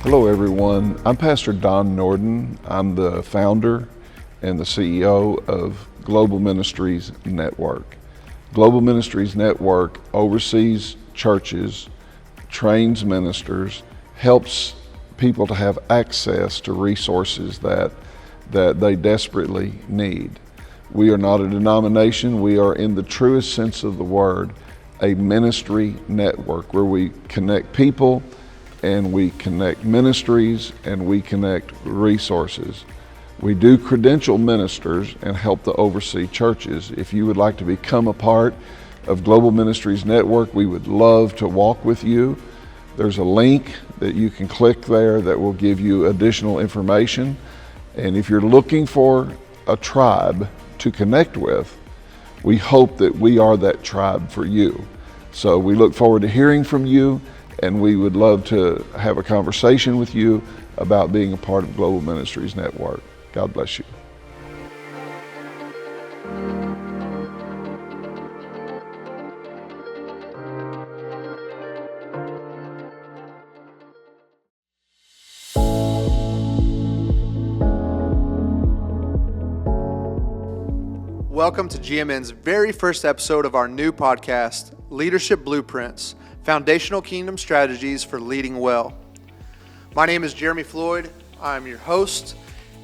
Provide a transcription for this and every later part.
Hello everyone, I'm Pastor Don Norden. I'm the founder and the CEO of Global Ministries Network. Global Ministries Network oversees churches, trains ministers, helps people to have access to resources that they desperately need. We are not a denomination, we are in the truest sense of the word, a ministry network where we connect people and we connect ministries and we connect resources. We do credential ministers and help to oversee churches. If you would like to become a part of Global Ministries Network, we would love to walk with you. There's a link that you can click there that will give you additional information. And if you're looking for a tribe to connect with, we hope that we are that tribe for you. So we look forward to hearing from you, and we would love to have a conversation with you about being a part of Global Ministries Network. God bless you. Welcome to GMN's very first episode of our new podcast, Leadership Blueprints, Foundational Kingdom Strategies for Leading Well. My name is Jeremy Floyd. I'm your host,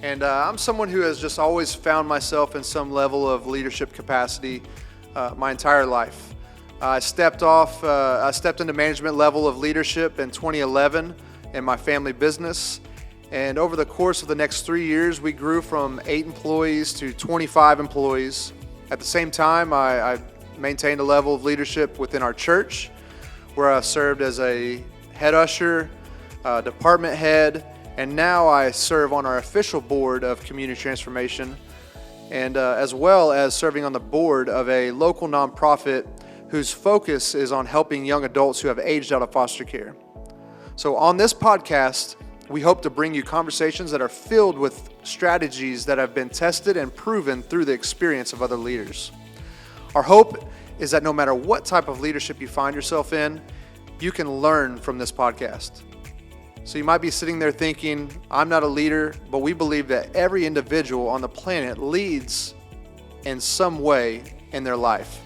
and I'm someone who has just always found myself in some level of leadership capacity my entire life. I stepped into management level of leadership in 2011 in my family business, and over the course of the next 3 years, we grew from 8 employees to 25 employees. At the same time, I maintained a level of leadership within our church, where I served as a head usher, department head, and now I serve on our official board of community transformation, and as well as serving on the board of a local nonprofit whose focus is on helping young adults who have aged out of foster care. So on this podcast, we hope to bring you conversations that are filled with strategies that have been tested and proven through the experience of other leaders. Our hope is that no matter what type of leadership you find yourself in, you can learn from this podcast. So you might be sitting there thinking, I'm not a leader, but we believe that every individual on the planet leads in some way in their life.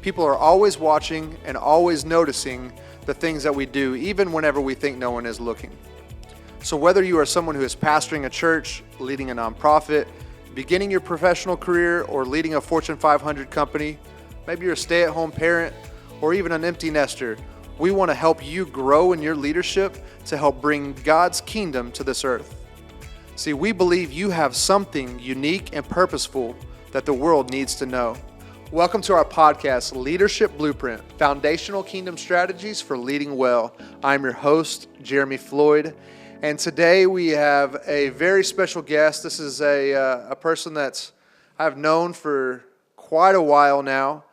People are always watching and always noticing the things that we do, even whenever we think no one is looking. So whether you are someone who is pastoring a church, leading a nonprofit, beginning your professional career, or leading a Fortune 500 company, maybe you're a stay-at-home parent, or even an empty nester, we want to help you grow in your leadership to help bring God's kingdom to this earth. See, we believe you have something unique and purposeful that the world needs to know. Welcome to our podcast, Leadership Blueprint, Foundational Kingdom Strategies for Leading Well. I'm your host, Jeremy Floyd, and today we have a very special guest. This is a person that I've known for quite a while now,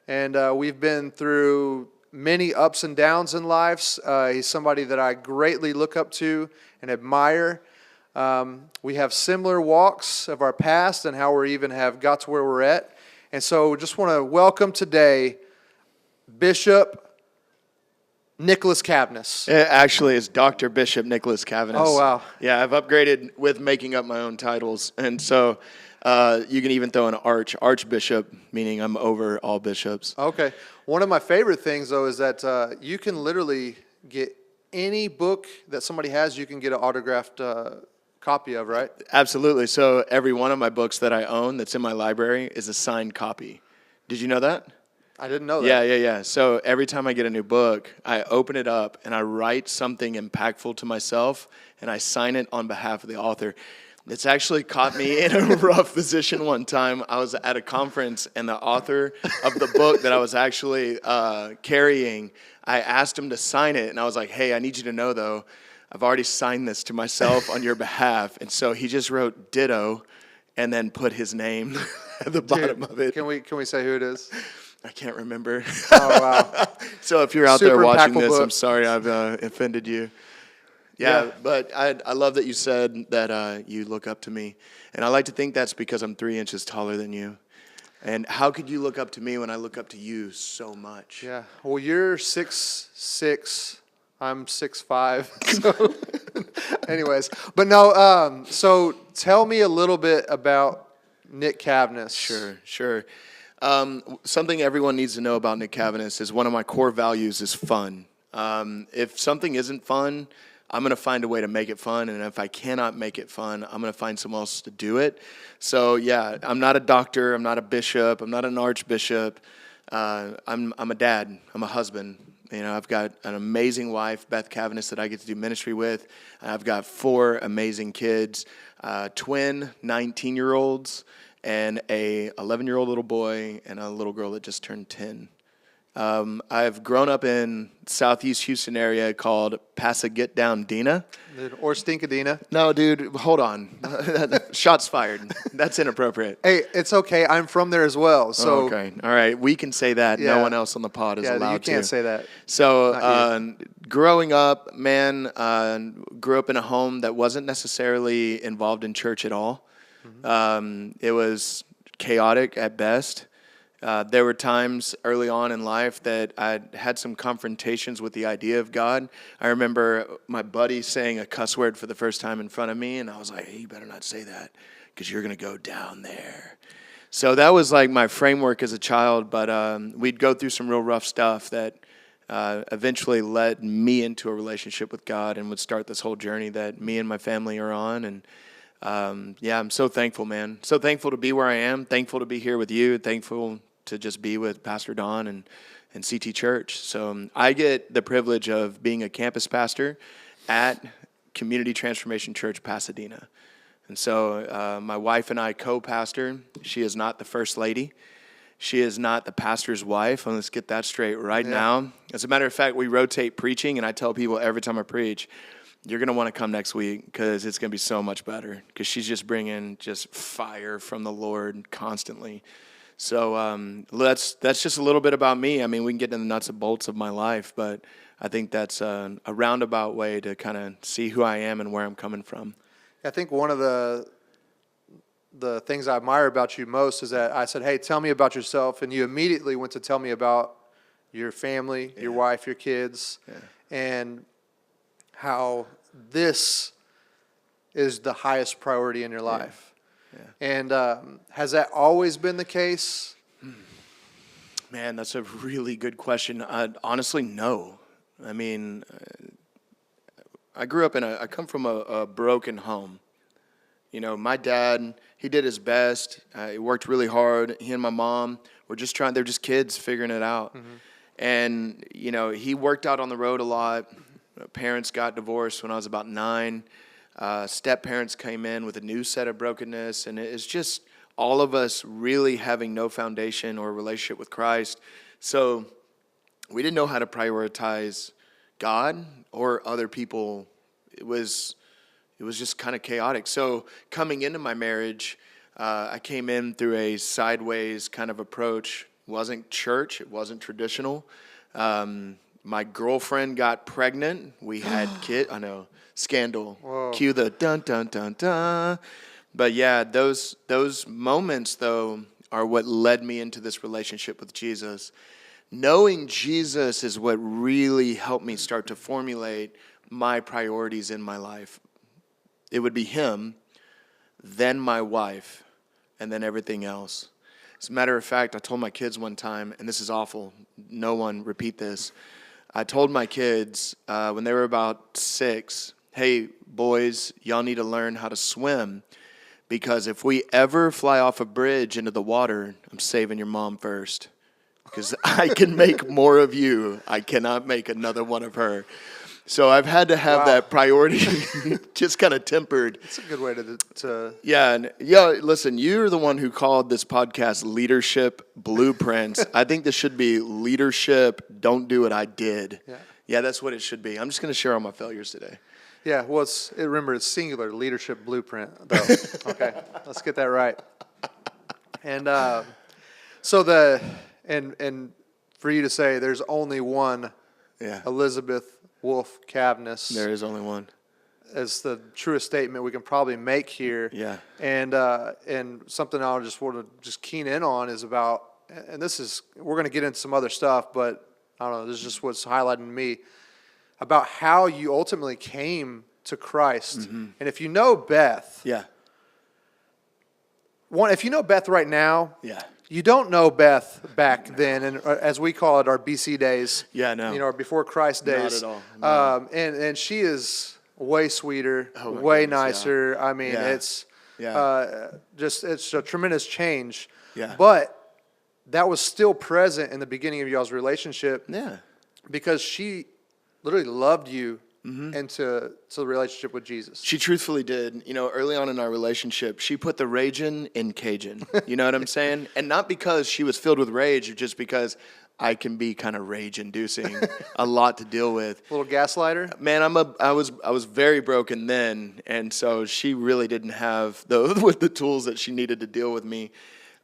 and we've been through many ups and downs in life. He's somebody that I greatly look up to and admire. We have similar walks of our past and how we even have got to where we're at. And so just want to welcome today Bishop Nicholas Caveness. Actually, it's Dr. Bishop Nicholas Caveness. Oh, wow. Yeah, I've upgraded with making up my own titles. And so you can even throw an archbishop, meaning I'm over all bishops. Okay. One of my favorite things, though, is that you can literally get any book that somebody has, you can get an autographed copy of, right? Absolutely. So every one of my books that I own that's in my library is a signed copy. Did you know that? I didn't know that. Yeah. So every time I get a new book, I open it up and I write something impactful to myself and I sign it on behalf of the author. It's actually caught me in a rough position one time. I was at a conference and the author of the book that I was actually carrying, I asked him to sign it and I was like, hey, I need you to know though, I've already signed this to myself on your behalf. And so he just wrote ditto and then put his name at the bottom of it. Can we say who it is? I can't remember. Oh, wow. So if you're out Super there watching this, book. I'm sorry I've offended you. Yeah, but I love that you said that you look up to me. And I like to think that's because I'm 3 inches taller than you. And how could you look up to me when I look up to you so much? Yeah. Well, you're 6'6". I'm 6'5". So Anyways, but no. So tell me a little bit about Nick Caveness. Sure. Something everyone needs to know about Nick Caveness is one of my core values is fun. If something isn't fun, I'm going to find a way to make it fun. And if I cannot make it fun, I'm going to find someone else to do it. So, yeah, I'm not a doctor. I'm not a bishop. I'm not an archbishop. I'm a dad. I'm a husband. You know, I've got an amazing wife, Beth Caveness, that I get to do ministry with. I've got 4 amazing kids, twin 19-year-olds, and a 11-year-old little boy, and a little girl that just turned 10. I've grown up in Southeast Houston area called Pasadena. Or Stinkadena. No, dude, hold on. Shots fired. That's inappropriate. Hey, it's okay. I'm from there as well. So okay. All right. We can say that. Yeah. No one else on the pod is allowed to. You can't say that. So growing up, grew up in a home that wasn't necessarily involved in church at all. Mm-hmm. It was chaotic at best. There were times early on in life that I had some confrontations with the idea of God. I remember my buddy saying a cuss word for the first time in front of me, and I was like, hey, you better not say that because you're going to go down there. So that was like my framework as a child, but we'd go through some real rough stuff that eventually led me into a relationship with God and would start this whole journey that me and my family are on. And I'm so thankful, man. So thankful to be where I am, thankful to be here with you, thankful to just be with Pastor Don and CT Church. So I get the privilege of being a campus pastor at Community Transformation Church, Pasadena. And so my wife and I co-pastor. She is not the first lady. She is not the pastor's wife. And let's get that straight right now. As a matter of fact, we rotate preaching, and I tell people every time I preach, you're going to want to come next week because it's going to be so much better because she's just bringing just fire from the Lord constantly. So that's just a little bit about me. I mean, we can get into the nuts and bolts of my life, but I think that's a roundabout way to kind of see who I am and where I'm coming from. I think one of the things I admire about you most is that I said, hey, tell me about yourself, and you immediately went to tell me about your family, your wife, your kids, and how this is the highest priority in your life. And has that always been the case? Man, that's a really good question. Honestly, no. I mean, I come from a broken home. You know, my dad, he did his best. He worked really hard. He and my mom were they're just kids figuring it out. Mm-hmm. And, you know, he worked out on the road a lot. Parents got divorced when I was about 9. Step-parents came in with a new set of brokenness, and it's just all of us really having no foundation or relationship with Christ. So we didn't know how to prioritize God or other people. It was just kind of chaotic. So coming into my marriage, I came in through a sideways kind of approach. It wasn't church. It wasn't traditional. My girlfriend got pregnant. We had kids. I know. Scandal. Whoa. Cue the dun dun dun dun. But yeah, those moments though are what led me into this relationship with Jesus. Knowing Jesus is what really helped me start to formulate my priorities in my life. It would be him, then my wife, and then everything else. As a matter of fact, I told my kids one time, and this is awful, no one repeat this. I told my kids when they were about 6, hey, boys, y'all need to learn how to swim because if we ever fly off a bridge into the water, I'm saving your mom first because I can make more of you. I cannot make another one of her. So I've had to have that priority just kind of tempered. It's a good way to... Yeah, listen, you're the one who called this podcast Leadership Blueprints. I think this should be Leadership Don't Do What I Did. Yeah, that's what it should be. I'm just going to share all my failures today. Yeah, well, remember, it's singular, Leadership Blueprint, though. Okay, let's get that right. And and for you to say there's only one Elizabeth Wolf Caveness. There is only one. As the truest statement we can probably make here. Yeah. And something I just want to keen in on is about, and we're going to get into some other stuff, but I don't know, this is just what's highlighting to me, about how you ultimately came to Christ. And if you know Beth, Yeah. if you know Beth right now, Yeah. you don't know Beth back then, and as we call it, our BC days. Yeah, no. Our before Christ days. Not at all. No. And she is way sweeter, Oh my way goodness, yeah. nicer. I mean, Yeah. it's Yeah. it's a tremendous change. Yeah. But that was still present in the beginning of y'all's relationship Yeah. because she literally loved you into the relationship with Jesus. She truthfully did. Early on in our relationship, she put the rage in Cajun. You know what I'm saying? And not because she was filled with rage, just because I can be kind of rage-inducing, a lot to deal with. A little gaslighter? Man, I was very broken then, and so she really didn't have the tools that she needed to deal with me.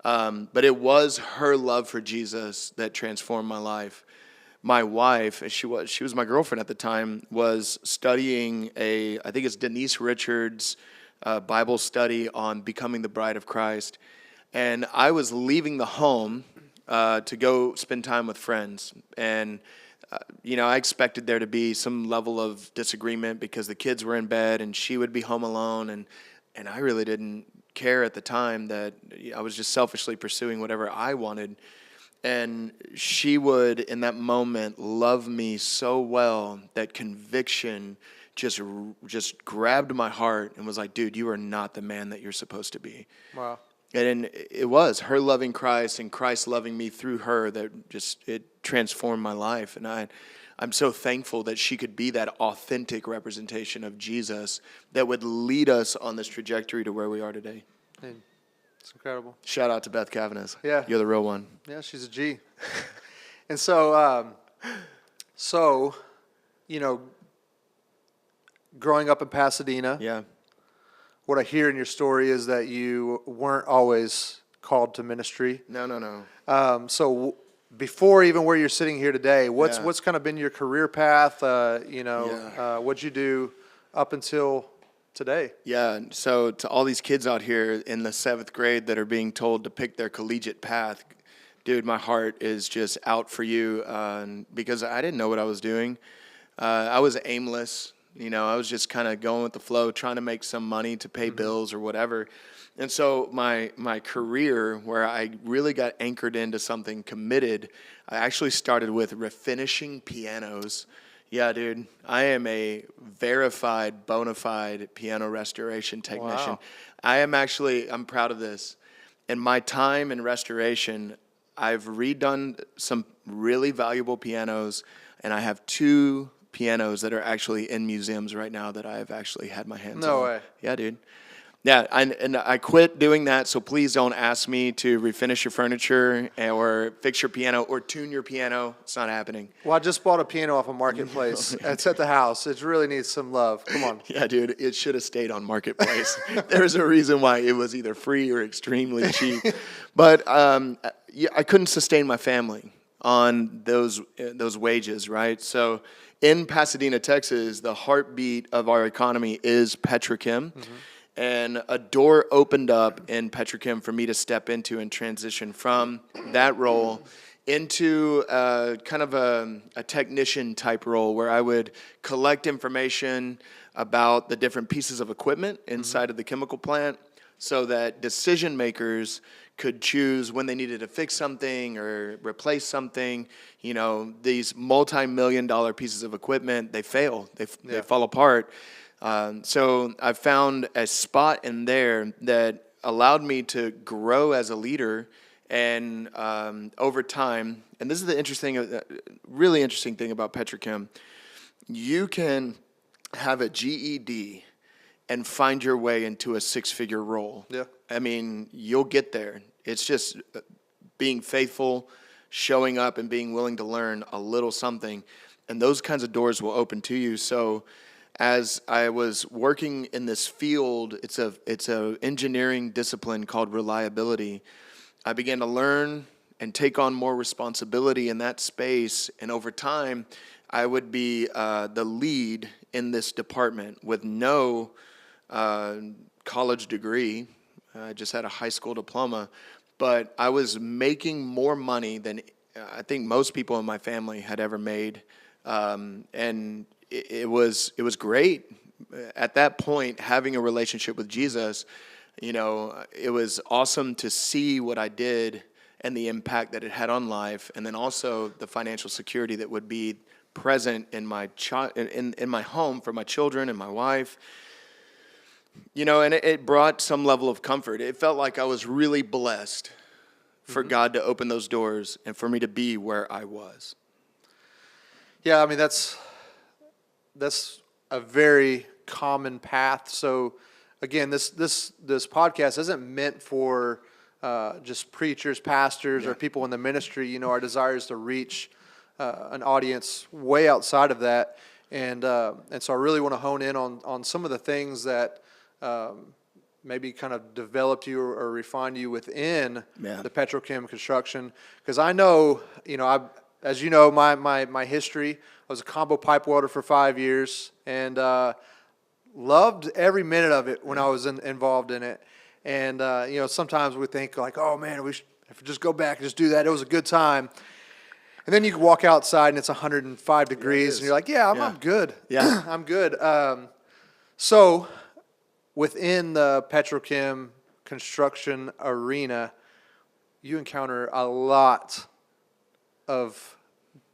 But it was her love for Jesus that transformed my life. My wife, she was my girlfriend at the time, was studying I think it's Denise Richards' Bible study on becoming the bride of Christ. And I was leaving the home to go spend time with friends. And, I expected there to be some level of disagreement because the kids were in bed and she would be home alone. And I really didn't care at the time that I was just selfishly pursuing whatever I wanted. And she would, in that moment, love me so well that conviction just grabbed my heart and was like, dude, you are not the man that you're supposed to be. Wow. And it was her loving Christ and Christ loving me through her that it transformed my life. And I'm so thankful that she could be that authentic representation of Jesus that would lead us on this trajectory to where we are today. And it's incredible. Shout out to Beth Caveness. Yeah. You're the real one. Yeah, she's a G. And so, growing up in Pasadena, Yeah. what I hear in your story is that you weren't always called to ministry. No. Before even where you're sitting here today, what's Yeah. kind of been your career path? Yeah. What'd you do up until today? Yeah, so to all these kids out here in the 7th grade that are being told to pick their collegiate path, dude, my heart is just out for you because I didn't know what I was doing. I was aimless. I was just kind of going with the flow, trying to make some money to pay bills or whatever. And so my career, where I really got anchored into something committed, I actually started with refinishing pianos. Yeah, dude, I am a verified, bona fide piano restoration technician. Wow. I'm proud of this. In my time in restoration, I've redone some really valuable pianos, and I have 2 pianos that are actually in museums right now that I've actually had my hands on. No way. Yeah, dude. Yeah, and I quit doing that, so please don't ask me to refinish your furniture or fix your piano or tune your piano. It's not happening. Well, I just bought a piano off a Marketplace. It's at the house. It really needs some love. Come on. Yeah, dude, it should have stayed on Marketplace. There's a reason why it was either free or extremely cheap. But I couldn't sustain my family on those wages, right? So in Pasadena, Texas, the heartbeat of our economy is petrochem. And a door opened up in petrochem for me to step into and transition from that role into kind of a technician type role where I would collect information about the different pieces of equipment inside of the chemical plant so that decision makers could choose when they needed to fix something or replace something. These multi-million-dollar pieces of equipment, they fail. They fall apart. So I found a spot in there that allowed me to grow as a leader, and over time, and this is the really interesting thing about petrochem, you can have a GED and find your way into a 6-figure role. Yeah. I mean, you'll get there. It's just being faithful, showing up, and being willing to learn a little something, and those kinds of doors will open to you. So as I was working in this field, it's a engineering discipline called reliability. I began to learn and take on more responsibility in that space, and over time, I would be the lead in this department with no college degree. I just had a high school diploma, but I was making more money than I think most people in my family had ever made, and it was great. at that point, having a relationship with Jesus, it was awesome to see what I did and the impact that it had on life, and then also the financial security that would be present in my in my home for my children and my wife. And it brought some level of comfort. It felt like I was really blessed for God to open those doors and for me to be where I was. Yeah, I mean, that's a very common path. So again, this podcast isn't meant for just preachers, pastors, or people in the ministry. Our desire is to reach an audience way outside of that, and so I really want to hone in on some of the things that maybe kind of developed you or refined you within the petrochem construction. Because I know, as you know, my history, I was a combo pipe welder for 5 years, and loved every minute of it when I was involved in it. And, sometimes we think like, oh man, if we just go back and just do that, it was a good time. And then you can walk outside and it's 105 degrees and you're like, I'm good. Yeah. I'm good. So within the petrochem construction arena, you encounter a lot of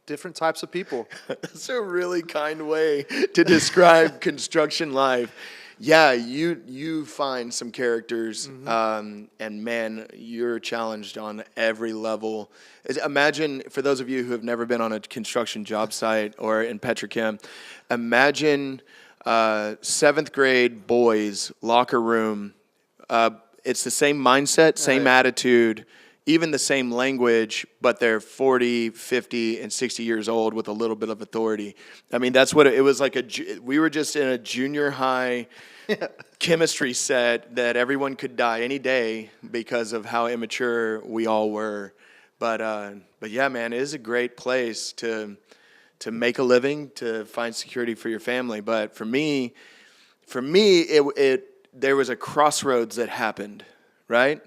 different types of people. That's a really kind way to describe construction life. Yeah, you find some characters, and man, you're challenged on every level. Imagine, for those of you who have never been on a construction job site or in petrochem, imagine 7th grade boys, locker room. It's the same mindset, same attitude, even the same language, but they're 40, 50, and 60 years old with a little bit of authority. I mean, that's what it was like. We were just in a junior high chemistry set that everyone could die any day because of how immature we all were. But yeah, man, it is a great place to make a living, to find security for your family. But for me, there was a crossroads that happened, right?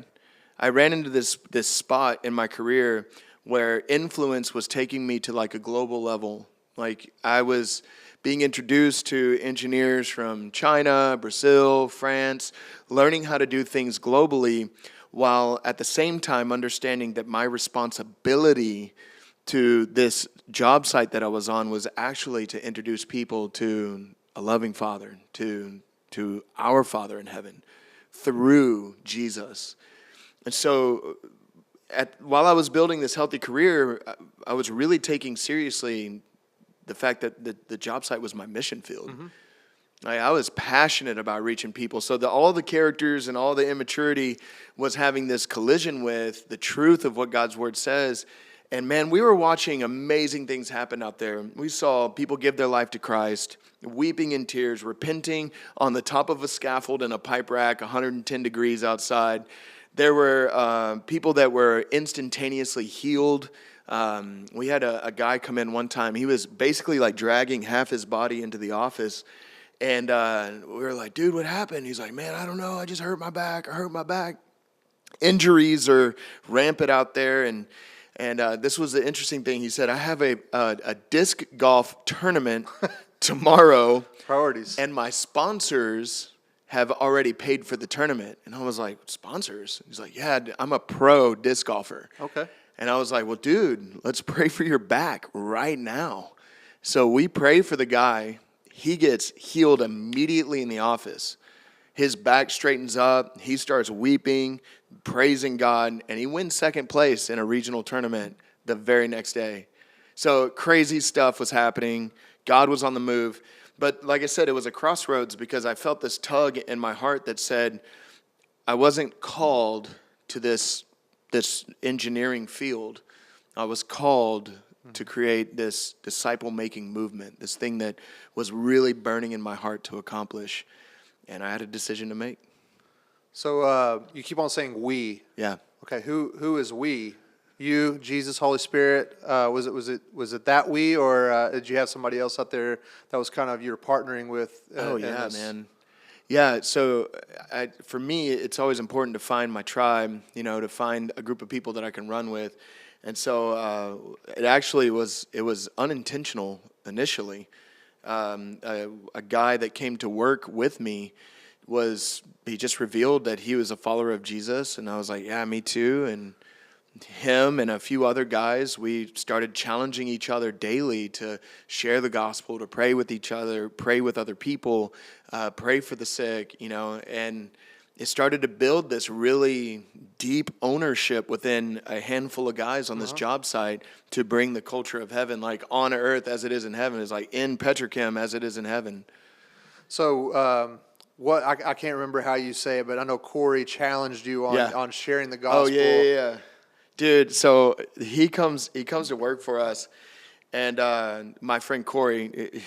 I ran into this spot in my career where influence was taking me to like a global level. Like I was being introduced to engineers from China, Brazil, France, learning how to do things globally, while at the same time understanding that my responsibility to this job site that I was on was actually to introduce people to a loving Father, to our Father in heaven, through Jesus. And so while I was building this healthy career, I was really taking seriously the fact that the job site was my mission field. I was passionate about reaching people. So all the characters and all the immaturity was having this collision with the truth of what God's word says. And man, we were watching amazing things happen out there. We saw people give their life to Christ, weeping in tears, repenting on the top of a scaffold in a pipe rack, 110 degrees outside. There were people that were instantaneously healed. We had a guy come in one time. He was basically like dragging half his body into the office. And we were like, dude, what happened? He's like, man, I don't know. I just hurt my back. I hurt my back. Injuries are rampant out there. And this was the interesting thing. He said, I have a disc golf tournament tomorrow. Priorities. And my sponsors have already paid for the tournament. And I was like, sponsors? He's like, yeah, I'm a pro disc golfer. Okay. And I was like, well, dude, let's pray for your back right now. So we pray for the guy. He gets healed immediately in the office. His back straightens up. He starts weeping, praising God, and he wins second place in a regional tournament the very next day. So crazy stuff was happening. God was on the move. But like I said, it was a crossroads because I felt this tug in my heart that said I wasn't called to this engineering field. I was called to create this disciple-making movement, this thing that was really burning in my heart to accomplish. And I had a decision to make. So you keep on saying we. Yeah. Okay, who is we? You, Jesus, Holy Spirit. Was it that we, or did you have somebody else out there that was kind of you're partnering with? Man. Yeah. So for me, it's always important to find my tribe. To find a group of people that I can run with. And so it was unintentional initially. a guy that came to work with me he just revealed that he was a follower of Jesus, and I was like, yeah, me too. And him and a few other guys, we started challenging each other daily to share the gospel, to pray with each other, pray with other people, pray for the sick, and it started to build this really deep ownership within a handful of guys on this job site to bring the culture of heaven, like on earth as it is in heaven, is like in Petrochem as it is in heaven. So, I can't remember how you say it, but I know Corey challenged you on sharing the gospel. Oh, yeah. Dude, so he comes to work for us, and my friend Corey,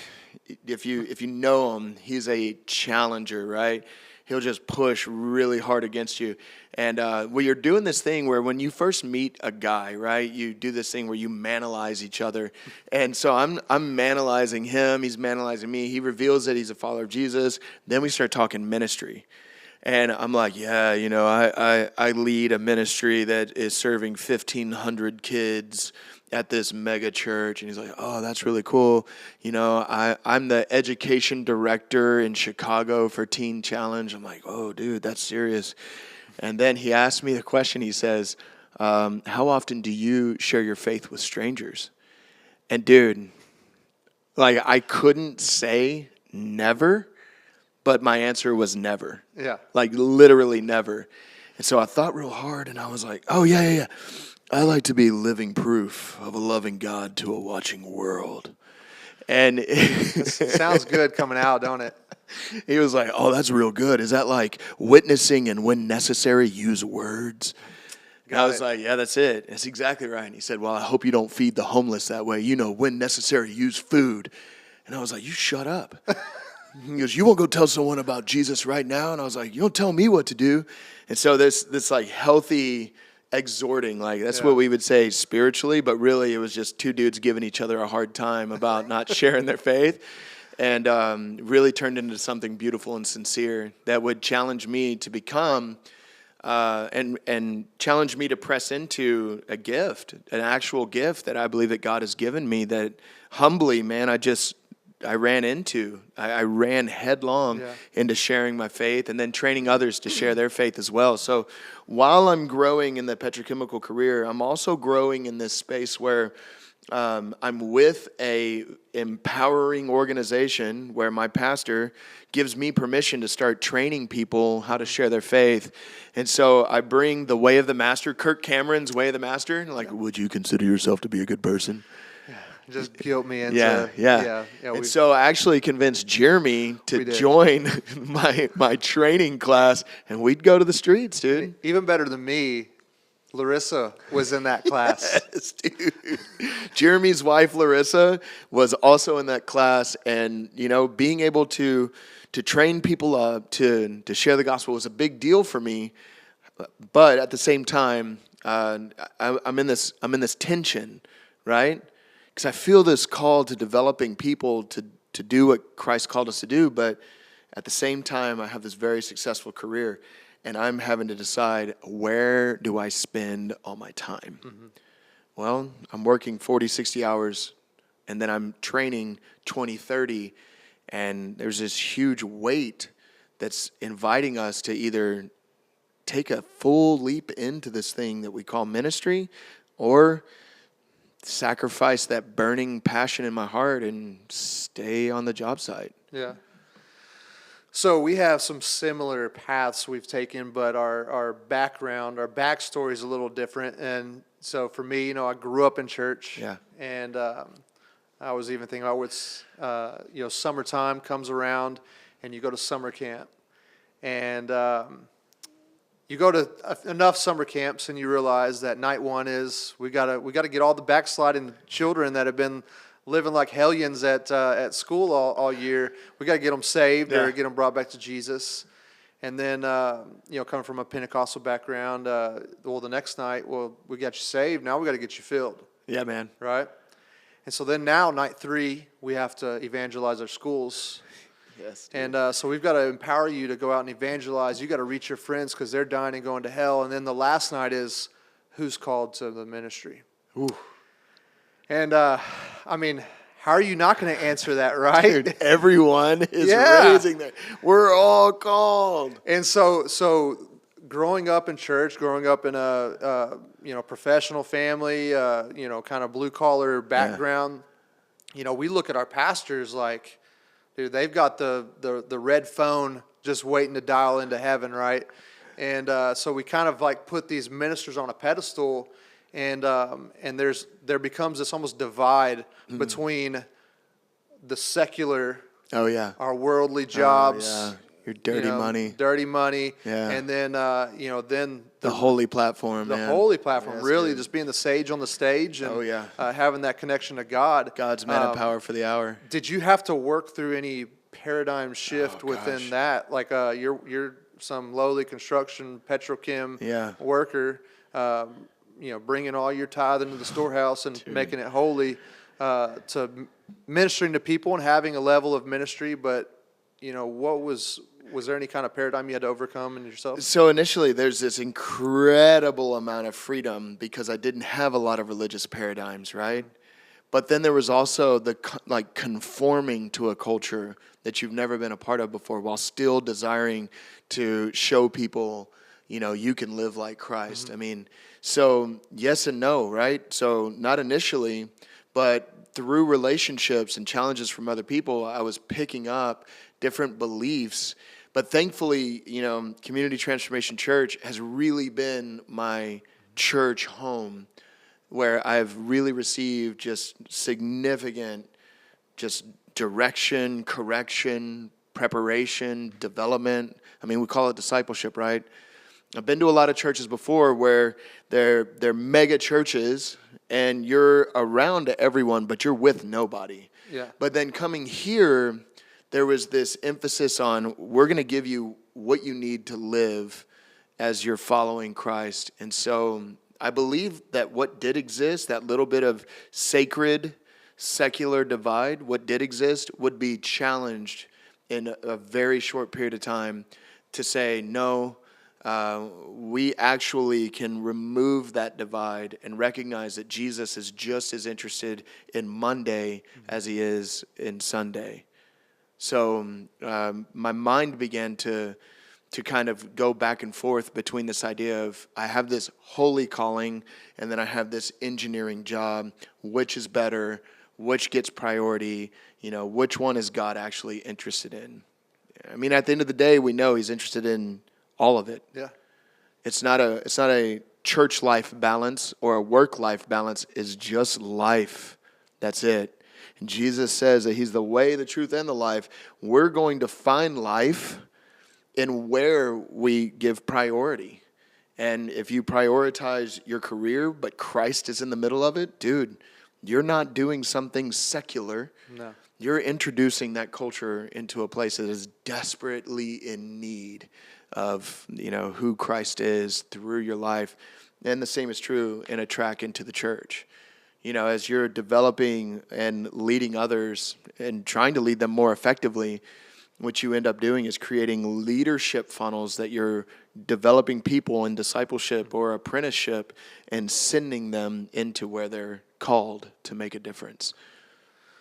if you know him, he's a challenger, right? He'll just push really hard against you. And you're doing this thing where when you first meet a guy, right, you do this thing where you manalize each other. And so I'm manalizing him, he's manalizing me. He reveals that he's a follower of Jesus. Then we start talking ministry. And I'm like, yeah, I lead a ministry that is serving 1,500 kids at this mega church. And he's like, oh, that's really cool. I'm the education director in Chicago for Teen Challenge. I'm like, oh, dude, that's serious. And then he asked me the question. He says, how often do you share your faith with strangers? And dude, like I couldn't say never, but my answer was never. Yeah. Like literally never. And so I thought real hard and I was like, oh, yeah. I like to be living proof of a loving God to a watching world. And it sounds good coming out, don't it? He was like, oh, that's real good. Is that like witnessing and when necessary, use words? And I was like, yeah, that's it. That's exactly right. And he said, well, I hope you don't feed the homeless that way. When necessary, use food. And I was like, you shut up. He goes, you won't go tell someone about Jesus right now? And I was like, you don't tell me what to do. And so this like healthy exhorting, like that's what we would say spiritually, but really it was just two dudes giving each other a hard time about not sharing their faith, and really turned into something beautiful and sincere that would challenge me to become and challenge me to press into a gift, an actual gift that I believe that God has given me that humbly, man, I ran into. I ran headlong into sharing my faith and then training others to share their faith as well. So while I'm growing in the petrochemical career, I'm also growing in this space where I'm with a empowering organization where my pastor gives me permission to start training people how to share their faith. And so I bring the way of the master, Kirk Cameron's way of the master. Like, would you consider yourself to be a good person? Just guilt me into yeah. And so I actually convinced Jeremy to join my training class, and we'd go to the streets, dude. Even better than me, Larissa was in that class. Yes, dude. Jeremy's wife, Larissa, was also in that class, and being able to train people up to share the gospel was a big deal for me. But at the same time, I'm in this tension, right? Because I feel this call to developing people to do what Christ called us to do, but at the same time, I have this very successful career, and I'm having to decide, where do I spend all my time? Mm-hmm. Well, I'm working 40, 60 hours, and then I'm training 20, 30, and there's this huge weight that's inviting us to either take a full leap into this thing that we call ministry, or sacrifice that burning passion in my heart and stay on the job site. Yeah. So we have some similar paths we've taken, but our background, our backstory is a little different. And so for me, I grew up in church. Yeah. And I was even thinking about what's, summertime comes around and you go to summer camp. And you go to enough summer camps and you realize that night one is we gotta get all the backsliding children that have been living like hellions at school all year. We gotta get them saved or get them brought back to Jesus. And then coming from a Pentecostal background, the next night, we got you saved. Now we got to get you filled. Yeah, man. Right. And so then now night 3, we have to evangelize our schools. Yes, dude. And so we've got to empower you to go out and evangelize. You got to reach your friends because they're dying and going to hell. And then the last night is who's called to the ministry. Ooh. And how how are you not going to answer that, right? Dude, everyone is Yeah. raising that. We're all called. And so growing up in church, growing up in a professional family, kind of blue collar background, we look at our pastors like, dude, they've got the red phone just waiting to dial into heaven, right? And so we kind of like put these ministers on a pedestal, and there becomes this almost divide between the secular, our worldly jobs, your dirty money, and then then the holy platform, holy platform, That's really good. just being the sage on the stage and Oh, having that connection to God. God's man of power for the hour. Did you have to work through any paradigm shift within gosh. that? Like you're some lowly construction petrochem worker, bringing all your tithe into the storehouse and making it holy, to ministering to people and having a level of ministry. But was there any kind of paradigm you had to overcome in yourself? So initially, there's this incredible amount of freedom because I didn't have a lot of religious paradigms, right? But then there was also the conforming to a culture that you've never been a part of before, while still desiring to show people, you can live like Christ. Mm-hmm. I mean, so yes and no, right? So not initially, but through relationships and challenges from other people, I was picking up different beliefs. But thankfully, Community Transformation Church has really been my church home, where I've really received just significant direction, correction, preparation, development. I mean, we call it discipleship, right? I've been to a lot of churches before where they're mega churches and you're around everyone, but you're with nobody. Yeah. But then coming here, there was this emphasis on, we're going to give you what you need to live as you're following Christ. And so I believe that what did exist, that little bit of sacred, secular divide, what did exist would be challenged in a very short period of time to say, no, we actually can remove that divide and recognize that Jesus is just as interested in Monday as he is in Sunday. So my mind began to kind of go back and forth between this idea of, I have this holy calling and then I have this engineering job. Which is better? Which gets priority? Which one is God actually interested in? I mean, at the end of the day, we know he's interested in all of it. Yeah. It's not a church life balance or a work life balance. It's just life. That's it. And Jesus says that he's the way, the truth, and the life. We're going to find life in where we give priority. And if you prioritize your career, but Christ is in the middle of it, dude, you're not doing something secular. No. You're introducing that culture into a place that is desperately in need of, who Christ is through your life. And the same is true in a track into the church. As you're developing and leading others and trying to lead them more effectively, what you end up doing is creating leadership funnels that you're developing people in discipleship or apprenticeship and sending them into where they're called to make a difference.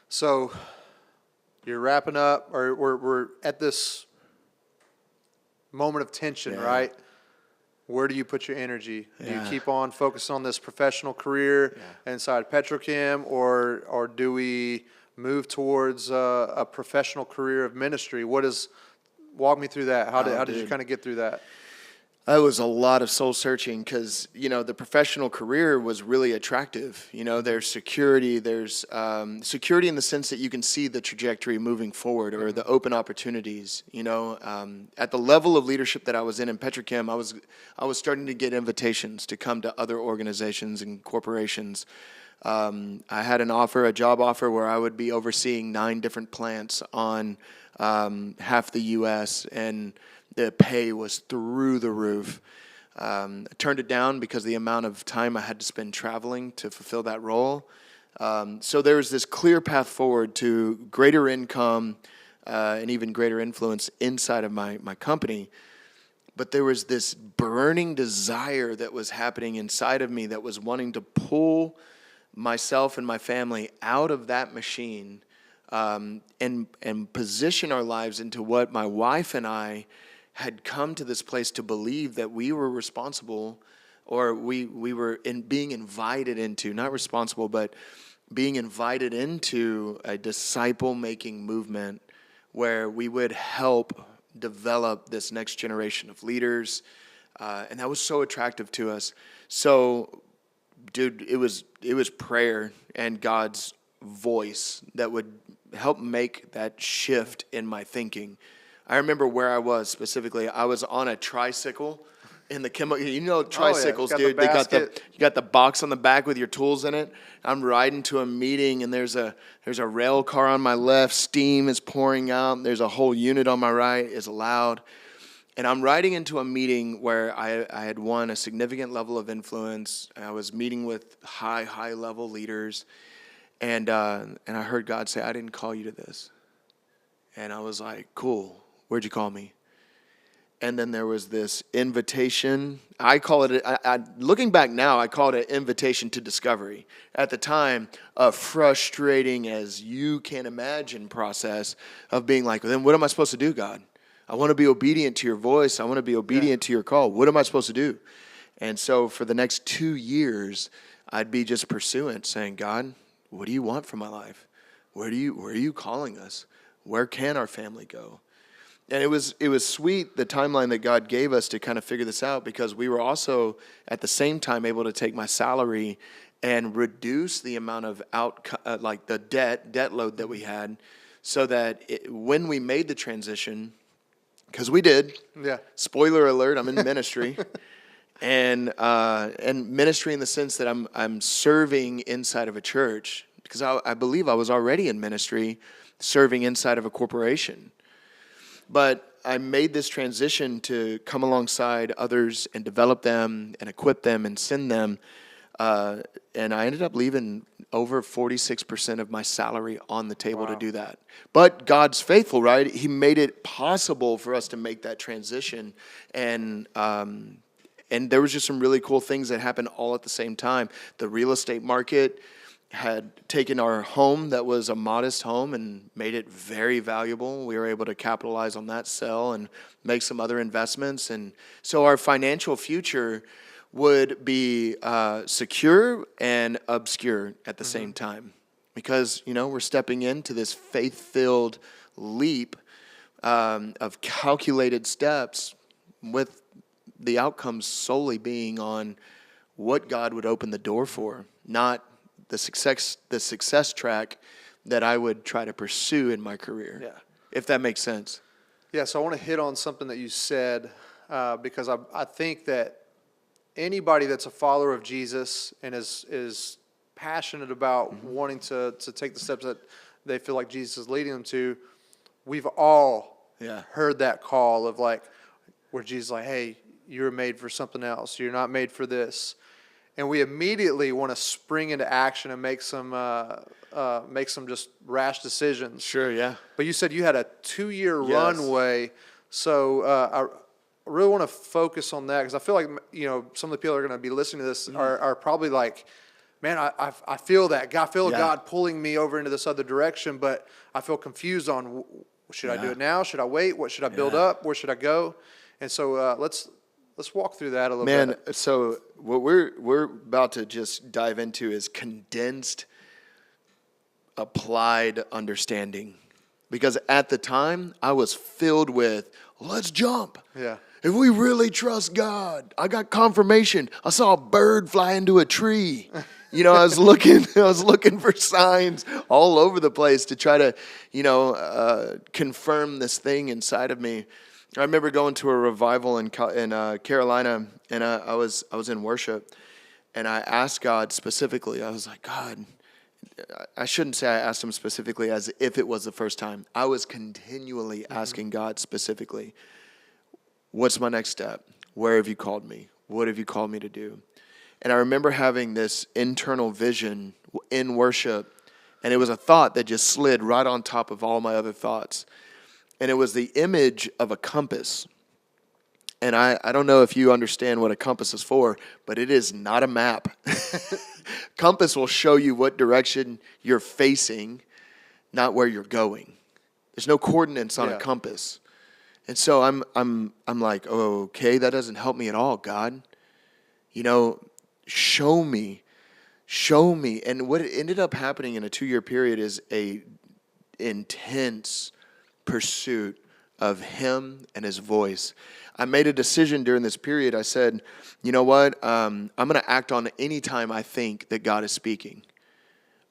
So you're wrapping up, or we're at this moment of tension, right? Where do you put your energy? Do you keep on focusing on this professional career inside petrochem, or do we move towards a professional career of ministry? Walk me through that. How did you kind of get through that? It was a lot of soul searching because, the professional career was really attractive. There's security. There's security in the sense that you can see the trajectory moving forward or the open opportunities. At the level of leadership that I was in petrochem, I was starting to get invitations to come to other organizations and corporations. I had a job offer where I would be overseeing 9 different plants on half the U.S., and the pay was through the roof. I turned it down because of the amount of time I had to spend traveling to fulfill that role. So there was this clear path forward to greater income and even greater influence inside of my company. But there was this burning desire that was happening inside of me that was wanting to pull myself and my family out of that machine, and position our lives into what my wife and I had come to this place to believe that we were responsible, or we were being invited into, not responsible, but being invited into a disciple-making movement where we would help develop this next generation of leaders. And that was so attractive to us. So, dude, it was prayer and God's voice that would help make that shift in my thinking. I remember where I was specifically. I was on a tricycle in the chemical, tricycles, dude. You got the box on the back with your tools in it. I'm riding to a meeting, and there's a rail car on my left. Steam is pouring out. There's a whole unit on my right. It's loud. And I'm riding into a meeting where I had won a significant level of influence. I was meeting with high level leaders, and I heard God say, "I didn't call you to this." And I was like, "Cool. Where'd you call me?" And then there was this invitation. I call it, looking back now, I call it an invitation to discovery. At the time, a frustrating as you can imagine process of being like, then what am I supposed to do, God? I want to be obedient to your voice. I want to be obedient to your call. What am I supposed to do? And so for the next 2 years, I'd be just pursuant, saying, God, what do you want from my life? Where are you calling us? Where can our family go? And it was sweet, the timeline that God gave us to kind of figure this out, because we were also at the same time able to take my salary and reduce the amount of the debt load that we had, so that when we made the transition, because we did, spoiler alert, I'm in ministry, and ministry in the sense that I'm serving inside of a church, because I believe I was already in ministry, serving inside of a corporation. But I made this transition to come alongside others and develop them and equip them and send them. And I ended up leaving over 46% of my salary on the table to do that. But God's faithful, right? He made it possible for us to make that transition. And there was just some really cool things that happened all at the same time. The real estate market had taken our home that was a modest home and made it very valuable. We were able to capitalize on that sale and make some other investments. And so our financial future would be secure and obscure at the same time, because, we're stepping into this faith-filled leap of calculated steps, with the outcomes solely being on what God would open the door for, not the success track that I would try to pursue in my career. Yeah. If that makes sense. Yeah, so I want to hit on something that you said, because I think that anybody that's a follower of Jesus and is passionate about wanting to take the steps that they feel like Jesus is leading them to, we've all heard that call of where Jesus is like, hey, you're made for something else. You're not made for this. And we immediately want to spring into action and make some just rash decisions. Sure, yeah. But you said you had a 2-year runway, so I really want to focus on that, because I feel like some of the people that are going to be listening to this are probably like, man, I feel that. I feel God pulling me over into this other direction, but I feel confused on, should I do it now? Should I wait? What should I build up? Where should I go? And so let's walk through that a little bit. Man, so what we're about to just dive into is condensed, applied understanding. Because at the time, I was filled with, let's jump. Yeah. If we really trust God, I got confirmation. I saw a bird fly into a tree. I was looking for signs all over the place to try to, confirm this thing inside of me. I remember going to a revival in Carolina, and I was in worship, and I asked God specifically. I was like, God, I shouldn't say I asked him specifically as if it was the first time. I was continually asking God specifically, what's my next step? Where have you called me? What have you called me to do? And I remember having this internal vision in worship, and it was a thought that just slid right on top of all my other thoughts. And it was the image of a compass. And I don't know if you understand what a compass is for, but it is not a map. Compass will show you what direction you're facing, not where you're going. There's no coordinates on a compass. And so I'm like, oh, okay, that doesn't help me at all, God. Show me. And what ended up happening in a 2-year period is a intense pursuit of him and his voice. I made a decision during this period. I said, you know what? I'm going to act on any time I think that God is speaking.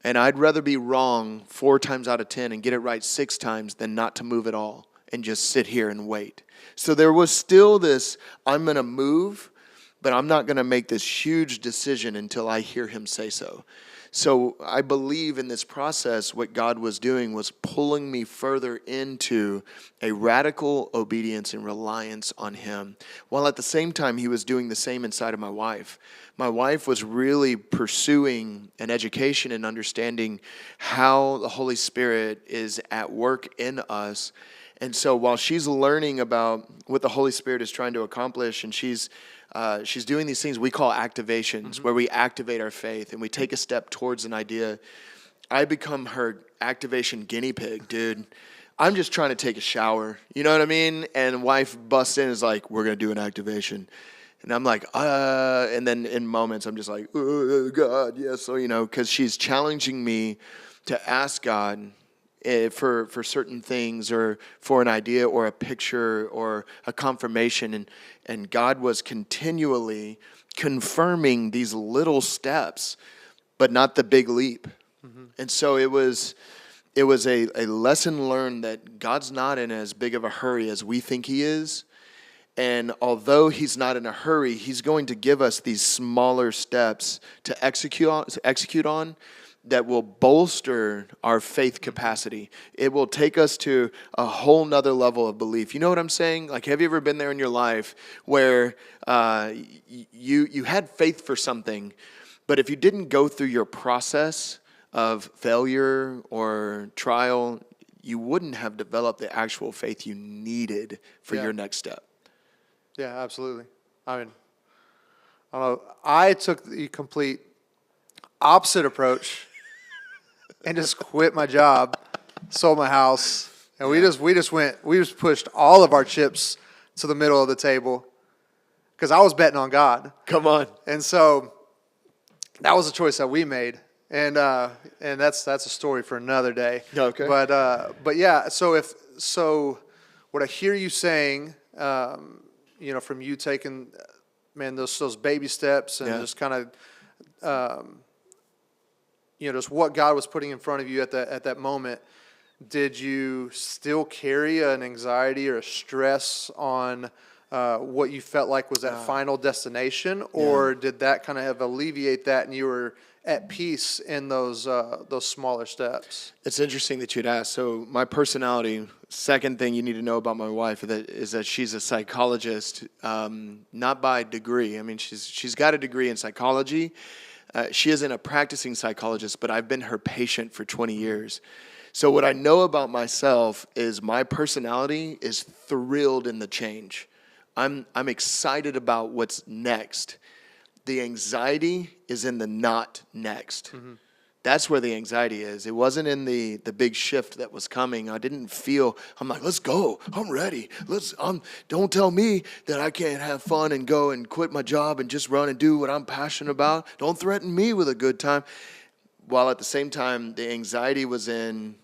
And I'd rather be wrong 4 times out of 10 and get it right 6 times than not to move at all and just sit here and wait. So there was still this, I'm going to move, but I'm not going to make this huge decision until I hear him say so. So I believe in this process, what God was doing was pulling me further into a radical obedience and reliance on him, while at the same time he was doing the same inside of my wife. My wife was really pursuing an education and understanding how the Holy Spirit is at work in us. And so while she's learning about what the Holy Spirit is trying to accomplish, and she's doing these things we call activations, where we activate our faith and we take a step towards an idea, I become her activation guinea pig, dude. I'm just trying to take a shower, you know what I mean? And wife busts in and is like, we're going to do an activation. And I'm like, and then in moments I'm just like, oh, God, yes. So, because she's challenging me to ask God for certain things, or for an idea or a picture or a confirmation. And God was continually confirming these little steps, but not the big leap. Mm-hmm. And so it was a lesson learned that God's not in as big of a hurry as we think he is. And although he's not in a hurry, he's going to give us these smaller steps to execute on that will bolster our faith capacity. It will take us to a whole nother level of belief. You know what I'm saying? Like, have you ever been there in your life where you had faith for something, but if you didn't go through your process of failure or trial, you wouldn't have developed the actual faith you needed for your next step? Yeah, absolutely. I mean, I don't know. I took the complete opposite approach and just quit my job, sold my house, and we just pushed all of our chips to the middle of the table because I was betting on God. Come on. And so that was a choice that we made, and that's a story for another day. Okay. But yeah. So what I hear you saying, from you taking, those baby steps and just kind of. Just what God was putting in front of you at that moment. Did you still carry an anxiety or a stress on what you felt like was that final destination, or did that kind of alleviate that and you were at peace in those smaller steps? It's interesting that you'd ask. So my personality, second thing you need to know about my wife is that she's a psychologist, not by degree. I mean, she's got a degree in psychology. She isn't a practicing psychologist, but I've been her patient for 20 years. So what I know about myself is my personality is thrilled in the change. I'm excited about what's next. The anxiety is in the not next. Mm-hmm. That's where the anxiety is. It wasn't in the big shift that was coming. I didn't feel, I'm like, let's go. I'm ready. Don't tell me that I can't have fun and go and quit my job and just run and do what I'm passionate about. Don't threaten me with a good time. While at the same time, the anxiety was in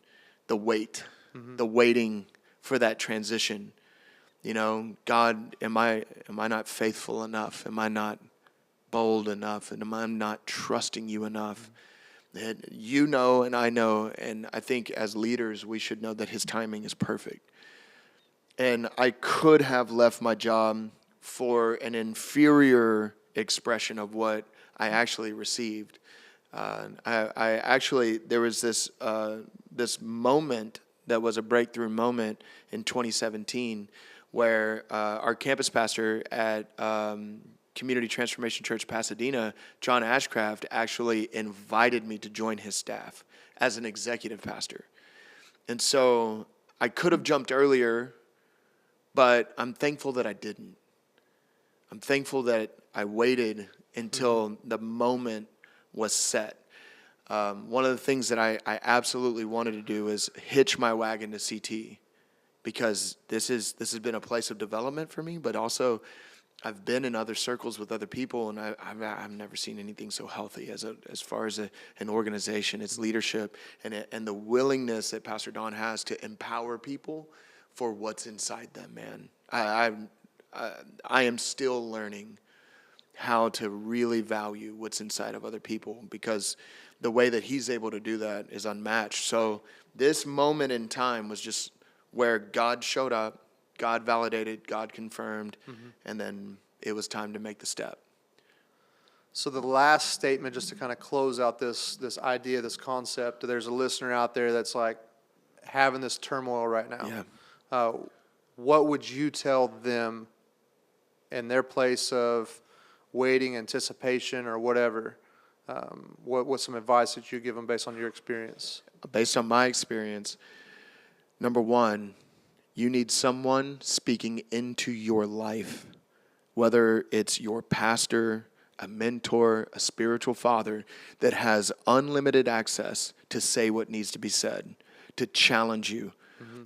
the wait, the waiting for that transition. God, am I not faithful enough? Am I not bold enough? And am I not trusting you enough? That you know and I know, and I think as leaders we should know that his timing is perfect. And I could have left my job for an inferior expression of what I actually received. There was this moment that was a breakthrough moment in 2017 where our campus pastor at Community Transformation Church Pasadena, John Ashcraft, actually invited me to join his staff as an executive pastor. And so I could have jumped earlier, but I'm thankful that I didn't. I'm thankful that I waited until the moment was set. One of the things that I absolutely wanted to do is hitch my wagon to CT, because this has been a place of development for me, but also I've been in other circles with other people, and I've never seen anything so healthy as far as an organization, its leadership, and the willingness that Pastor Don has to empower people for what's inside them. Man, I am still learning how to really value what's inside of other people, because the way that he's able to do that is unmatched. So this moment in time was just where God showed up, God validated, God confirmed, and then it was time to make the step. So the last statement, just to kind of close out this idea, this concept, there's a listener out there that's like having this turmoil right now. Yeah. What would you tell them in their place of waiting, anticipation, or whatever? What's some advice that you give them based on your experience? Based on my experience, number one, you need someone speaking into your life, whether it's your pastor, a mentor, a spiritual father that has unlimited access to say what needs to be said, to challenge you,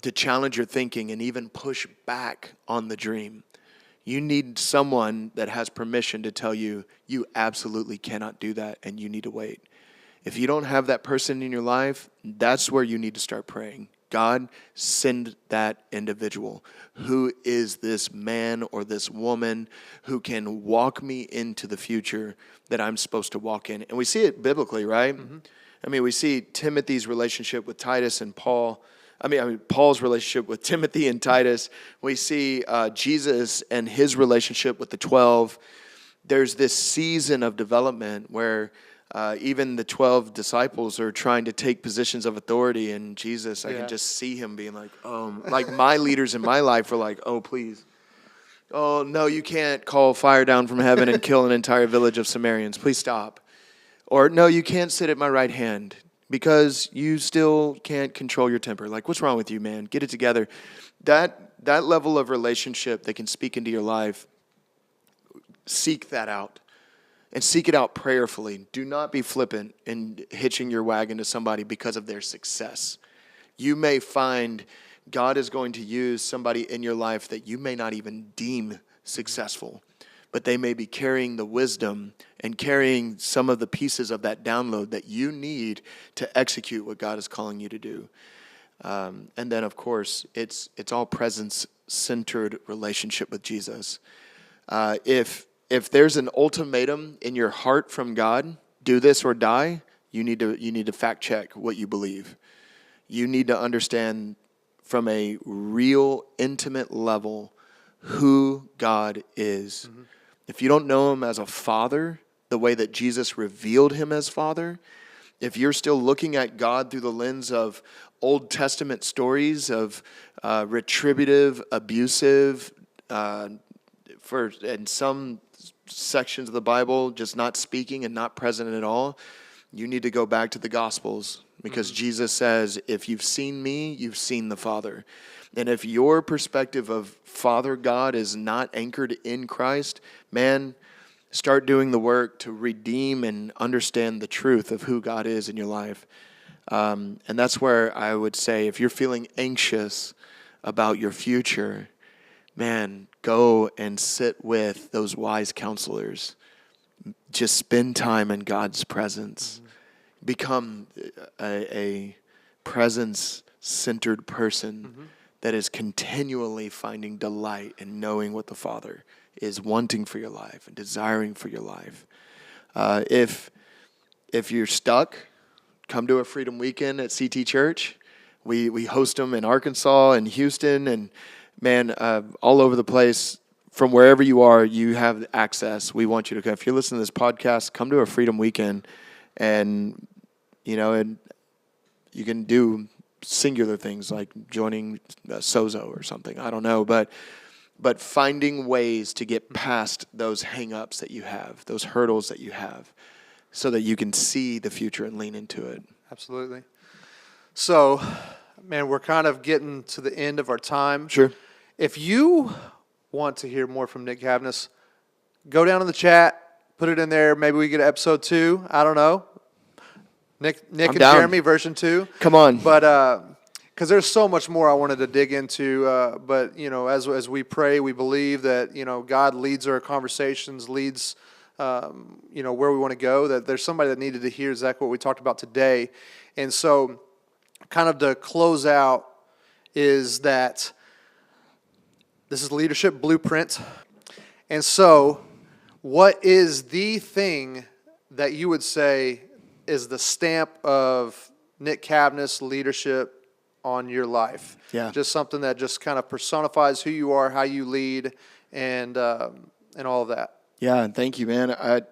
to challenge your thinking, and even push back on the dream. You need someone that has permission to tell you, you absolutely cannot do that and you need to wait. If you don't have that person in your life, that's where you need to start praying. God, send that individual. Who is this man or this woman who can walk me into the future that I'm supposed to walk in? And we see it biblically, right? I mean, we see Timothy's relationship with Titus and Paul. I mean, Paul's relationship with Timothy and Titus. We see Jesus and his relationship with the 12. There's this season of development where even the 12 disciples are trying to take positions of authority, and Jesus, I can just see him being like, like my leaders in my life are like, oh, please. Oh, no, you can't call fire down from heaven and kill an entire village of Samaritans. Please stop. Or, no, you can't sit at my right hand because you still can't control your temper. Like, what's wrong with you, man? Get it together. That level of relationship that can speak into your life, seek that out. And seek it out prayerfully. Do not be flippant in hitching your wagon to somebody because of their success. You may find God is going to use somebody in your life that you may not even deem successful, but they may be carrying the wisdom and carrying some of the pieces of that download that you need to execute what God is calling you to do. And then, of course, it's all presence-centered relationship with Jesus. If there's an ultimatum in your heart from God, do this or die, you need to fact check what you believe. You need to understand from a real intimate level who God is. If you don't know him as a father, the way that Jesus revealed him as father, if you're still looking at God through the lens of Old Testament stories of retributive, abusive, and some sections of the Bible just not speaking and not present at all, you need to go back to the Gospels, because Jesus says, if you've seen me, you've seen the Father. And if your perspective of Father God is not anchored in Christ, man, start doing the work to redeem and understand the truth of who God is in your life. And that's where I would say, if you're feeling anxious about your future, man, go and sit with those wise counselors. Just spend time in God's presence. Become a presence-centered person that is continually finding delight in knowing what the Father is wanting for your life and desiring for your life. If you're stuck, come to a Freedom Weekend at CT Church. We host them in Arkansas and Houston, and man, all over the place. From wherever you are, you have access. We want you to come. If you're listening to this podcast, come to a Freedom Weekend, and and you can do singular things like joining Sozo or something. I don't know, but finding ways to get past those hang-ups that you have, those hurdles that you have, so that you can see the future and lean into it. Absolutely. So, man, we're kind of getting to the end of our time. Sure. If you want to hear more from Nick Caveness, go down in the chat, put it in there. Maybe we get episode 2. I don't know. Nick and down. Jeremy version 2. Come on. But because there's so much more I wanted to dig into. But as we pray, we believe that God leads our conversations, leads where we want to go. That there's somebody that needed to hear exactly what we talked about today, and so kind of to close out is that this is Leadership Blueprint, and so what is the thing that you would say is the stamp of Nick Caveness leadership on your life? Yeah. Just something that just kind of personifies who you are, how you lead, and all of that. Yeah, and thank you, man. I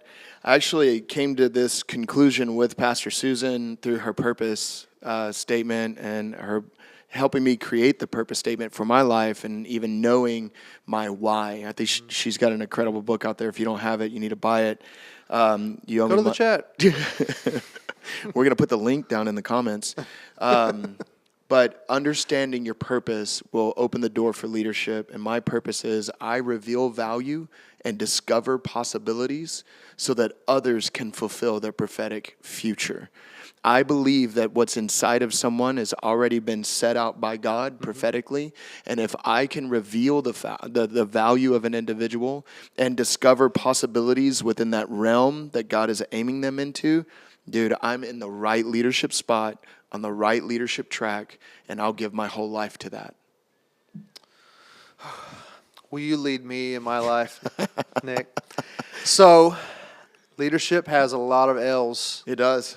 actually came to this conclusion with Pastor Susan through her purpose statement and her helping me create the purpose statement for my life and even knowing my why. I think she's got an incredible book out there. If you don't have it, you need to buy it. You owe Go me to the chat. We're going to put the link down in the comments. But understanding your purpose will open the door for leadership. And my purpose is I reveal value and discover possibilities so that others can fulfill their prophetic future. I believe that what's inside of someone has already been set out by God prophetically. And if I can reveal the value of an individual and discover possibilities within that realm that God is aiming them into, dude, I'm in the right leadership spot, on the right leadership track, and I'll give my whole life to that. Will you lead me in my life, Nick? So, leadership has a lot of L's. It does.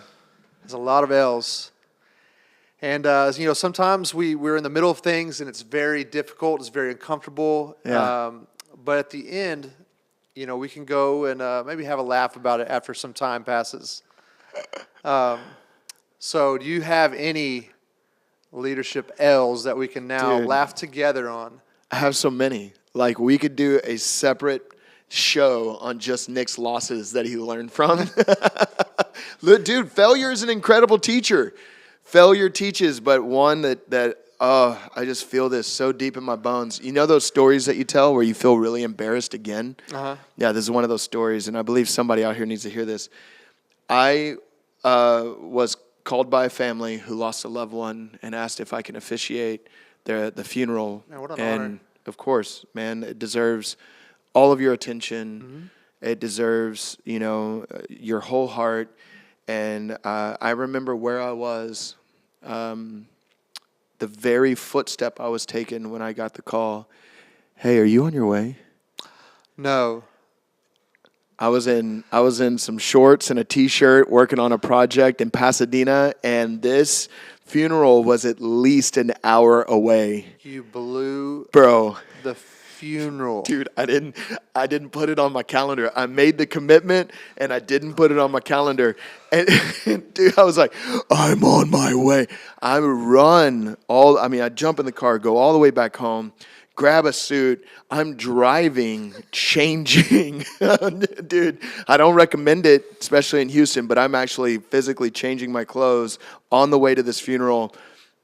There's a lot of L's. And, sometimes we're in the middle of things and it's very difficult, it's very uncomfortable. Yeah. But at the end, we can go and maybe have a laugh about it after some time passes. So do you have any leadership L's that we can now laugh together on? I have so many. Like, we could do a separate show on just Nick's losses that he learned from. Dude, failure is an incredible teacher. Failure teaches, but one that I just feel this so deep in my bones. You know those stories that you tell where you feel really embarrassed again? Uh-huh. Yeah, this is one of those stories, and I believe somebody out here needs to hear this. I was called by a family who lost a loved one and asked if I can officiate the funeral. Man, what an and honor. Of course, man, it deserves all of your attention. Mm-hmm. It deserves, your whole heart. And I remember where I was, the very footstep I was taking when I got the call. Hey, are you on your way? No. I was in some shorts and a T-shirt working on a project in Pasadena, and this funeral was at least an hour away. You blew the funeral. Dude, I didn't put it on my calendar. I made the commitment and I didn't put it on my calendar. And dude, I was like, I'm on my way. I jump in the car, go all the way back home, grab a suit. I'm driving, changing. Dude, I don't recommend it, especially in Houston, but I'm actually physically changing my clothes on the way to this funeral.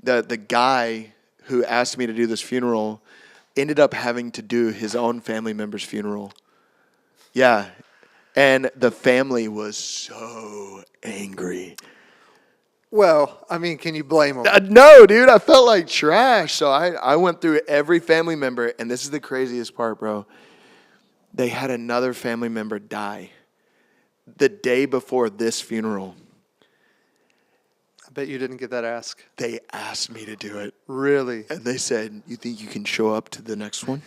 The guy who asked me to do this funeral ended up having to do his own family member's funeral. Yeah. And the family was so angry. Well, can you blame them? No, dude. I felt like trash. So I went through every family member, and this is the craziest part, bro. They had another family member die the day before this funeral. I bet you didn't get that ask. They asked me to do it. Really? And they said, you think you can show up to the next one?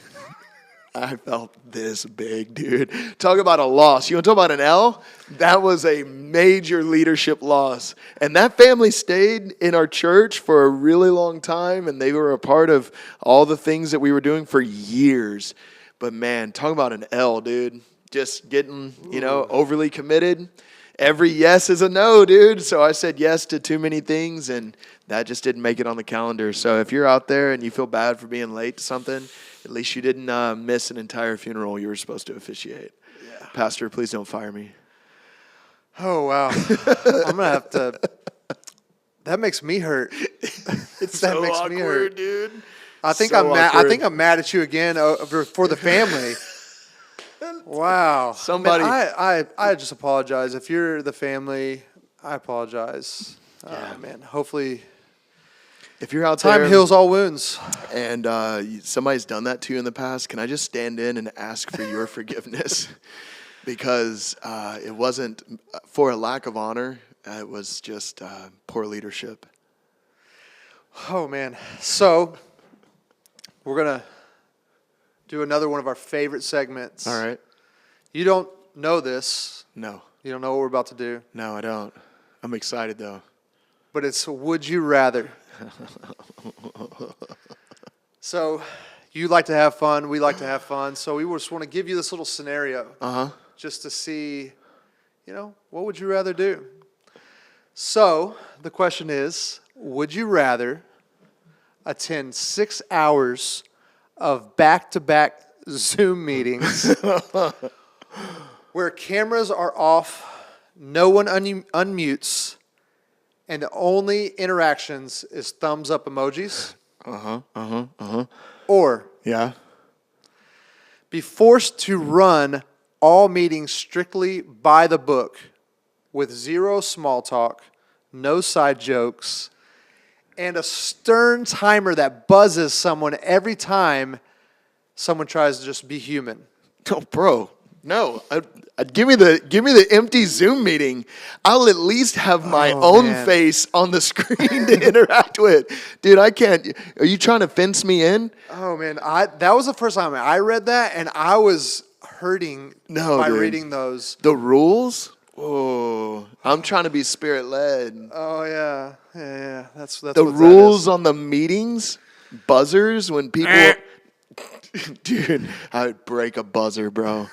I felt this big, dude. Talk about a loss. You want to talk about an L? That was a major leadership loss. And that family stayed in our church for a really long time, and they were a part of all the things that we were doing for years. But man, talk about an L, dude. Just getting, overly committed. Every yes is a no, dude. So I said yes to too many things, and that just didn't make it on the calendar. So if you're out there and you feel bad for being late to something, at least you didn't miss an entire funeral you were supposed to officiate. Yeah. Pastor, please don't fire me. Oh, wow. I'm going to have to. That makes me hurt. It's so makes awkward, me hurt. Dude. I think I'm mad at you again for the family. Wow. Somebody- Man, I just apologize. If you're the family, I apologize. Man, hopefully If you're out time there heals all wounds. and somebody's done that to you in the past, can I just stand in and ask for your forgiveness? Because it wasn't for a lack of honor. It was just poor leadership. Oh, man. So we're going to do another one of our favorite segments. All right. You don't know this. No. You don't know what we're about to do. No, I don't. I'm excited, though. But it's Would You Rather. So you like to have fun. We like to have fun. So we just want to give you this little scenario. Just to see, what would you rather do? So the question is, would you rather attend 6 hours of back-to-back Zoom meetings where cameras are off, no one unmutes, and the only interactions is thumbs up emojis? Or Yeah. be forced to run all meetings strictly by the book with zero small talk, no side jokes, and a stern timer that buzzes someone every time someone tries to just be human. Oh, bro. No. Give me the empty Zoom meeting. I'll at least have my own man. face on the screen to interact with. Dude, I can't. Are you trying to fence me in? Oh, man. That was the first time I read that, and I was hurting by dude. reading those. The rules? Oh, I'm trying to be spirit-led. Oh, yeah. Yeah. That's The what that rules is. on the meetings, buzzers, when people... Dude, I would break a buzzer, bro.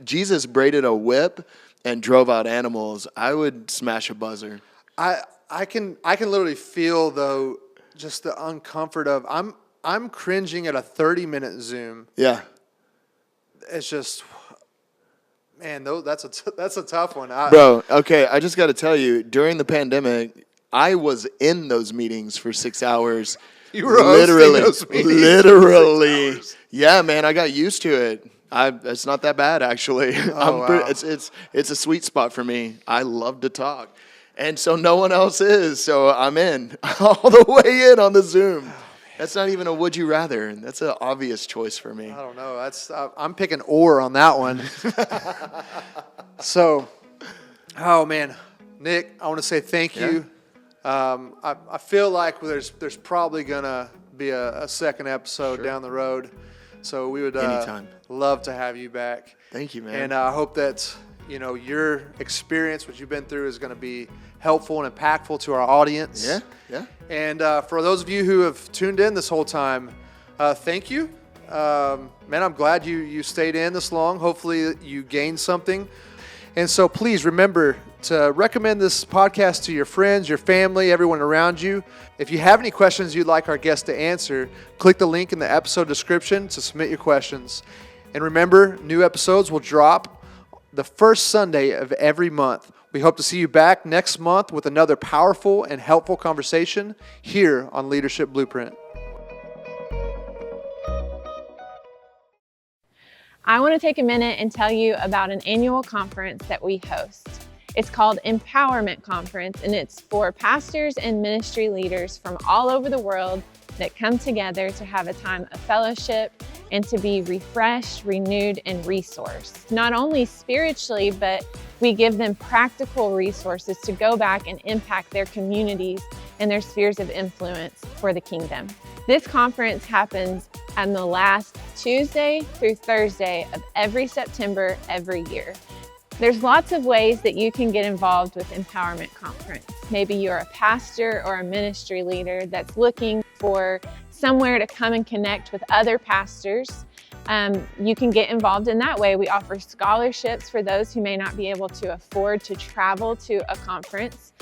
Jesus braided a whip and drove out animals. I would smash a buzzer. I can literally feel, though, just the uncomfort of I'm cringing at a 30-minute Zoom. Yeah. It's just, man, that's a tough one. Bro, okay, I just got to tell you, during the pandemic, I was in those meetings for 6 hours. You were hosting those meetings for 6 hours. Yeah, man, I got used to it. It's not that bad, actually. Oh, wow. It's a sweet spot for me. I love to talk. And so no one else is, so I'm in. All the way in on the Zoom. That's not even a would you rather. That's an obvious choice for me. I don't know. I'm picking or on that one. So, oh man, Nick, I want to say thank you. I feel like there's probably gonna be a second episode down the road, so we would Anytime. love to have you back. Thank you, man. And I hope that your experience, what you've been through, is going to be helpful and impactful to our audience. Yeah. And for those of you who have tuned in this whole time, thank you. Man, I'm glad you stayed in this long. Hopefully you gained something. And so please remember to recommend this podcast to your friends, your family, everyone around you. If you have any questions you'd like our guests to answer, click the link in the episode description to submit your questions. And remember, new episodes will drop the first Sunday of every month. We hope to see you back next month with another powerful and helpful conversation here on Leadership Blueprint. I want to take a minute and tell you about an annual conference that we host. It's called Empowerment Conference, and it's for pastors and ministry leaders from all over the world that come together to have a time of fellowship and to be refreshed, renewed, and resourced. Not only spiritually, but we give them practical resources to go back and impact their communities and their spheres of influence for the kingdom. This conference happens on the last Tuesday through Thursday of every September every year. There's lots of ways that you can get involved with Empowerment Conference. Maybe you're a pastor or a ministry leader that's looking for somewhere to come and connect with other pastors. You can get involved in that way. We offer scholarships for those who may not be able to afford to travel to a conference.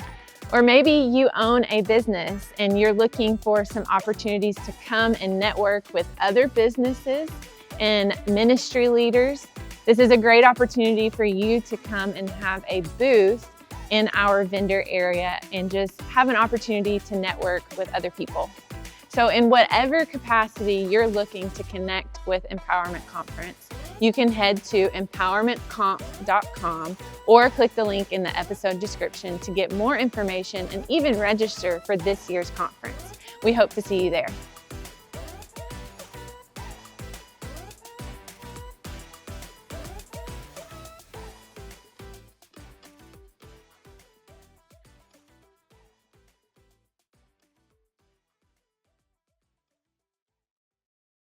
Or maybe you own a business and you're looking for some opportunities to come and network with other businesses and ministry leaders. This is a great opportunity for you to come and have a booth in our vendor area and just have an opportunity to network with other people. So in whatever capacity you're looking to connect with Empowerment Conference, You can head to empowermentconf.com or click the link in the episode description to get more information and even register for this year's conference. We hope to see you there.